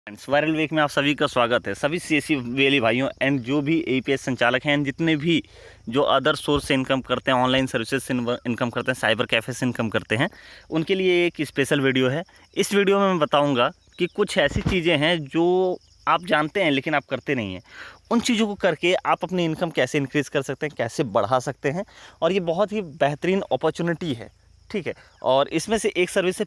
Viral week में आप सभी का स्वागत है। सभी सीएससी वेली भाइयों एंड जो भी एपीएस संचालक हैं, जितने भी जो अदर सोर्स से इनकम करते हैं, ऑनलाइन सर्विसेज से इनकम करते हैं, साइबर कैफ़े से इनकम करते हैं, उनके लिए एक स्पेशल वीडियो है। इस वीडियो में मैं बताऊंगा कि कुछ ऐसी चीज़ें हैं जो आप जानते हैं लेकिन आप करते नहीं हैं। उन चीज़ों को करके आप अपनी इनकम कैसे इंक्रीज़ कर सकते हैं, कैसे बढ़ा सकते हैं, और ये बहुत ही बेहतरीन अपॉर्चुनिटी है। ठीक है, और इसमें से एक सर्विस है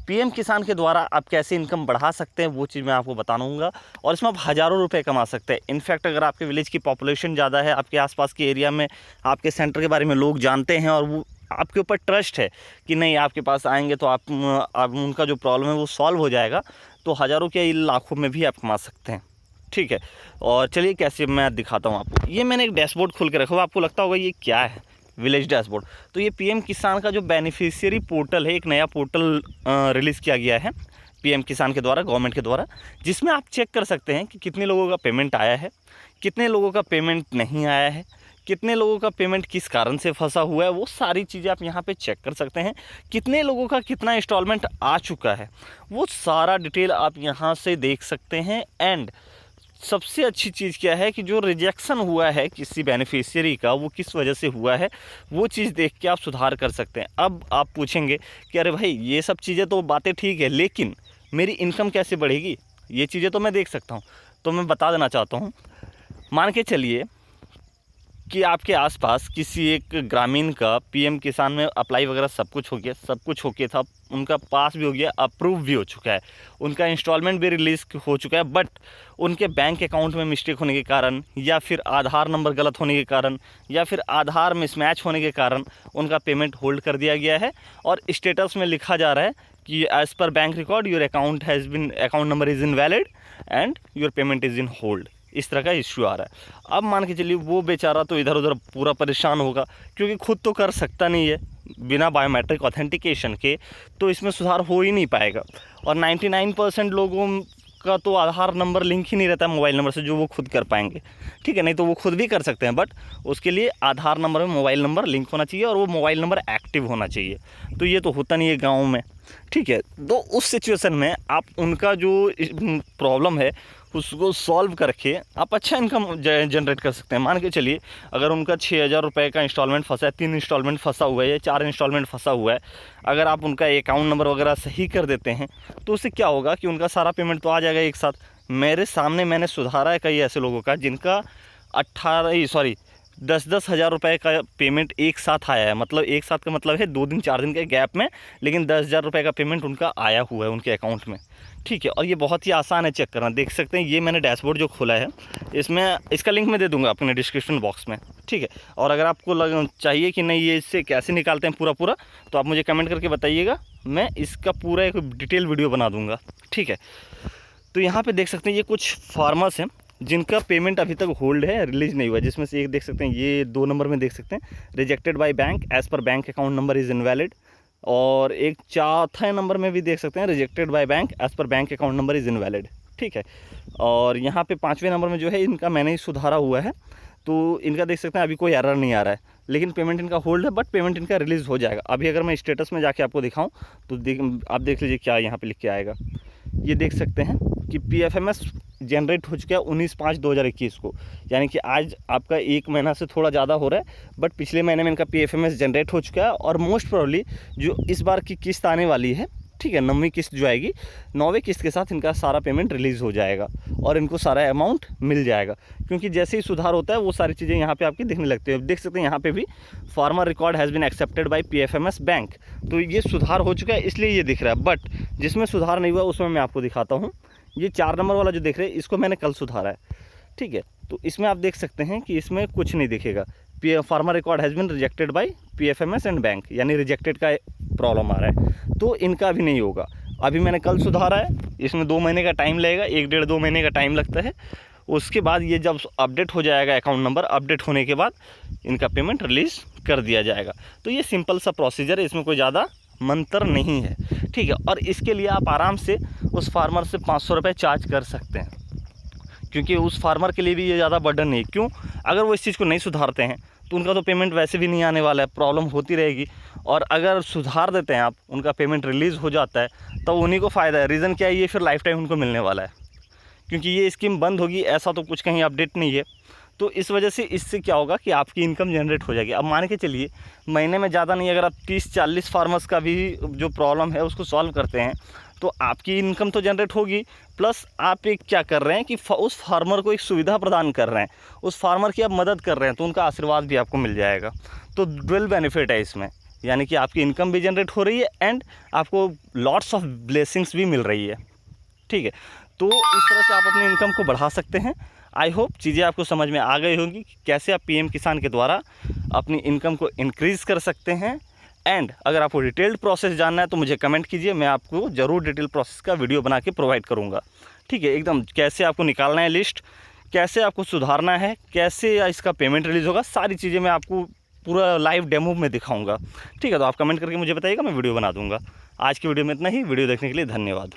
पीएम किसान के द्वारा आप कैसे इनकम बढ़ा सकते हैं, वो चीज़ मैं आपको बताऊंगा। और इसमें आप हज़ारों रुपए कमा सकते हैं। इनफैक्ट अगर आपके विलेज की पॉपुलेशन ज़्यादा है, आपके आसपास के एरिया में आपके सेंटर के बारे में लोग जानते हैं और वो आपके ऊपर ट्रस्ट है कि नहीं आपके पास आएंगे तो आप उनका जो प्रॉब्लम है वो सॉल्व हो जाएगा, तो हज़ारों के लाखों में भी आप कमा सकते हैं। ठीक है, और चलिए कैसे मैं दिखाता हूँ आपको। ये मैंने एक डैशबोर्ड खोल के रखा हुआ, आपको लगता होगा ये क्या है, विलेज डैशबोर्ड। तो ये पीएम किसान का जो बेनिफिशियरी पोर्टल है, एक नया पोर्टल रिलीज़ किया गया है पीएम किसान के द्वारा, गवर्नमेंट के द्वारा, जिसमें आप चेक कर सकते हैं कि कितने लोगों का पेमेंट आया है, कितने लोगों का पेमेंट नहीं आया है, कितने लोगों का पेमेंट किस कारण से फंसा हुआ है, वो सारी चीज़ें आप यहाँ पे चेक कर सकते हैं। कितने लोगों का कितना इंस्टॉलमेंट आ चुका है, वो सारा डिटेल आप यहाँ से देख सकते हैं। एंड सबसे अच्छी चीज़ क्या है कि जो रिजेक्शन हुआ है किसी बेनिफिशियरी का, वो किस वजह से हुआ है, वो चीज़ देख के आप सुधार कर सकते हैं। अब आप पूछेंगे कि अरे भाई ये सब चीज़ें तो बातें ठीक है, लेकिन मेरी इनकम कैसे बढ़ेगी, ये चीज़ें तो मैं देख सकता हूँ। तो मैं बता देना चाहता हूँ, मान के चलिए कि आपके आसपास किसी एक ग्रामीण का पीएम किसान में अप्लाई वगैरह सब कुछ हो गया था, उनका पास भी हो गया, अप्रूव भी हो चुका है, उनका इंस्टॉलमेंट भी रिलीज़ हो चुका है, बट उनके बैंक अकाउंट में मिस्टेक होने के कारण, या फिर आधार नंबर गलत होने के कारण, या फिर आधार मिसमैच होने के कारण उनका पेमेंट होल्ड कर दिया गया है। और स्टेटस में लिखा जा रहा है कि as per bank record your account number is invalid and your payment is in hold. इस तरह का इश्यू आ रहा है। अब मान के चलिए वो बेचारा तो इधर उधर पूरा परेशान होगा, क्योंकि खुद तो कर सकता नहीं है बिना बायोमेट्रिक ऑथेंटिकेशन के, तो इसमें सुधार हो ही नहीं पाएगा। और 99% लोगों का तो आधार नंबर लिंक ही नहीं रहता मोबाइल नंबर से, जो वो खुद कर पाएंगे। ठीक है, नहीं तो वो खुद भी कर सकते हैं, बट उसके लिए आधार नंबर में मोबाइल नंबर लिंक होना चाहिए और वो मोबाइल नंबर एक्टिव होना चाहिए। तो ये तो होता नहीं है गाँव में। ठीक है, तो उस सिचुएशन में आप उनका जो प्रॉब्लम है उसको सॉल्व करके आप अच्छा इनकम जनरेट कर सकते हैं। मान के चलिए अगर उनका 6,000 रुपये का इंस्टॉलमेंट फंसा है, 3 इंस्टॉलमेंट फंसा हुआ है या 4 इंस्टॉलमेंट फंसा हुआ है, अगर आप उनका अकाउंट नंबर वगैरह सही कर देते हैं तो उससे क्या होगा कि उनका सारा पेमेंट तो आ जाएगा एक साथ। मेरे सामने मैंने सुधारा है कई ऐसे लोगों का जिनका 10-10 हज़ार रुपये का पेमेंट एक साथ आया है। मतलब एक साथ का मतलब है 2 दिन 4 दिन के गैप में, लेकिन 10,000 रुपये का पेमेंट उनका आया हुआ है उनके अकाउंट में। ठीक है, और ये बहुत ही आसान है चेक करना, देख सकते हैं। ये मैंने डैशबोर्ड जो खोला है, इसमें इसका लिंक मैं दे दूंगा अपने डिस्क्रिप्शन बॉक्स में। ठीक है, और अगर आपको चाहिए कि नहीं ये इससे कैसे निकालते हैं पूरा तो आप मुझे कमेंट करके बताइएगा, मैं इसका पूरा एक डिटेल वीडियो बना दूँगा। ठीक है, तो यहाँ पर देख सकते हैं ये कुछ फार्मर्स हैं जिनका पेमेंट अभी तक होल्ड है, रिलीज़ नहीं हुआ, जिसमें से एक देख सकते हैं, ये 2 नंबर में देख सकते हैं rejected by bank as per bank account number is invalid, और एक चौथे नंबर में भी देख सकते हैं rejected by bank as per bank account number is invalid. ठीक है, और यहाँ पे 5वें नंबर में जो है इनका मैंने ही सुधारा हुआ है, तो इनका देख सकते हैं अभी कोई एरर नहीं आ रहा है, लेकिन पेमेंट इनका होल्ड है, बट पेमेंट इनका रिलीज़ हो जाएगा। अभी अगर मैं स्टेटस में जाके आपको दिखाऊँ तो आप देख लीजिए क्या यहाँ पर लिख के आएगा। ये देख सकते हैं कि PFMS जनरेट हो चुका है 19/5/2021 को, यानी कि आज आपका 1 महीना से थोड़ा ज़्यादा हो रहा है, बट पिछले महीने में इनका PFMS जनरेट हो चुका है। और मोस्ट प्रोबेबली जो इस बार की किस्त आने वाली है, ठीक है, 9वीं किस्त जो आएगी, 9वें किस्त के साथ इनका सारा पेमेंट रिलीज़ हो जाएगा और इनको सारा अमाउंट मिल जाएगा। क्योंकि जैसे ही सुधार होता है वो सारी चीज़ें यहाँ पे आपकी दिखने लगती है। देख सकते हैं यहाँ पे भी farmer record has been accepted by PFMS bank, तो ये सुधार हो चुका है इसलिए ये दिख रहा है। बट जिसमें सुधार नहीं हुआ उसमें मैं आपको दिखाता हूँ। ये 4 नंबर वाला जो देख रहे हैं, इसको मैंने कल सुधारा है। ठीक है, तो इसमें आप देख सकते हैं कि इसमें कुछ नहीं दिखेगा, farmer record has been rejected by PFMS and bank, यानी रिजेक्टेड का प्रॉब्लम आ रहा है, तो इनका भी नहीं होगा। अभी मैंने कल सुधारा है, इसमें 2 महीने का टाइम लगेगा, 1-1.5-2 महीने का टाइम लगता है। उसके बाद ये जब अपडेट हो जाएगा अकाउंट नंबर, अपडेट होने के बाद इनका पेमेंट रिलीज़ कर दिया जाएगा। तो ये सिंपल सा प्रोसीजर है, इसमें कोई ज़्यादा मंत्र नहीं है। ठीक है, और इसके लिए आप आराम से उस फार्मर से 500 रुपये चार्ज कर सकते हैं, क्योंकि उस फार्मर के लिए भी ये ज़्यादा बर्डन नहीं है। क्यों? अगर वो इस चीज़ को नहीं सुधारते हैं तो उनका तो पेमेंट वैसे भी नहीं आने वाला है, प्रॉब्लम होती रहेगी। और अगर सुधार देते हैं आप, उनका पेमेंट रिलीज़ हो जाता है, तो उन्हीं को फ़ायदा है। रीज़न क्या है, ये फिर लाइफ टाइम उनको मिलने वाला है, क्योंकि ये स्कीम बंद होगी ऐसा तो कुछ कहीं अपडेट नहीं है। तो इस वजह से इससे क्या होगा कि आपकी इनकम जनरेट हो जाएगी। अब मान के चलिए महीने में ज़्यादा नहीं, अगर आप 30-40 फार्मर्स का भी जो प्रॉब्लम है उसको सॉल्व करते हैं, तो आपकी इनकम तो जनरेट होगी, प्लस आप एक क्या कर रहे हैं कि उस फार्मर को एक सुविधा प्रदान कर रहे हैं, उस फार्मर की आप मदद कर रहे हैं, तो उनका आशीर्वाद भी आपको मिल जाएगा। तो डुअल बेनिफिट है इसमें, यानी कि आपकी इनकम भी जनरेट हो रही है एंड आपको लॉट्स ऑफ ब्लेसिंग्स भी मिल रही है। ठीक है, तो इस तरह से आप अपनी इनकम को बढ़ा सकते हैं। आई होप चीज़ें आपको समझ में आ गई होंगी कि कैसे आप पीएम किसान के द्वारा अपनी इनकम को इंक्रीज़ कर सकते हैं। एंड अगर आपको डिटेल्ड प्रोसेस जानना है तो मुझे कमेंट कीजिए, मैं आपको ज़रूर डिटेल प्रोसेस का वीडियो बना के प्रोवाइड करूँगा। ठीक है, एकदम कैसे आपको निकालना है लिस्ट, कैसे आपको सुधारना है, कैसे इसका पेमेंट रिलीज़ होगा, सारी चीज़ें मैं आपको पूरा लाइव डेमो में दिखाऊँगा। ठीक है, तो आप कमेंट करके मुझे बताइएगा, मैं वीडियो बना दूँगा। आज की वीडियो में इतना ही। वीडियो देखने के लिए धन्यवाद।